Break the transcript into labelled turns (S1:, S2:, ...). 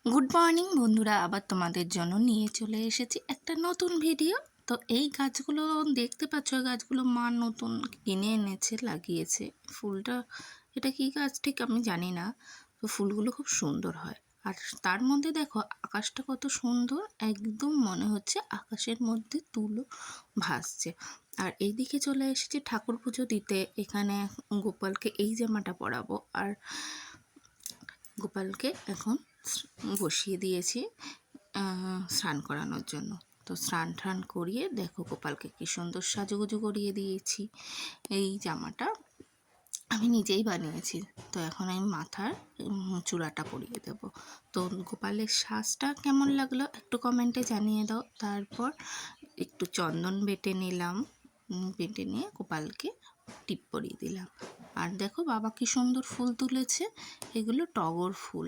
S1: Good morning বন্ধুরা, আবার তোমাদের জন্য নিয়ে চলে এসেছি একটা নতুন ভিডিও। তো এই গাছগুলো দেখতে পাচ্ছ, এই গাছগুলো মা নতুন কিনে এনেছে, লাগিয়েছে। ফুলটা এটা কি গাছ ঠিক আমি জানি না। তো ফুলগুলো খুব সুন্দর হয়। আর তার মধ্যে দেখো আকাশটা কত সুন্দর, একদম মনে হচ্ছে আকাশের মধ্যে তুলো ভাসছে। আর এইদিকে চলে এসেছি ঠাকুর পুজো দিতে। এখানে গোপালকে এই জামাটা পরাবো, আর গোপালকে এখন বসিয়ে দিয়েছি স্নান করানোর জন্য। তো স্নান টান করিয়ে দেখো গোপালকে কী সুন্দর সাজুগুজু করিয়ে দিয়েছি। এই জামাটা আমি নিজেই বানিয়েছি। তো এখন আমি মাথার চূড়াটা পরিয়ে দেব। তো গোপালের সাজটা কেমন লাগলো একটু কমেন্টে জানিয়ে দাও। তারপর একটু চন্দন বেটে নিলাম, বেটে নিয়ে গোপালকে টিপ পরিয়ে দিলাম। আর দেখো বাবা কি সুন্দর ফুল তুলেছে, এগুলো টগর ফুল।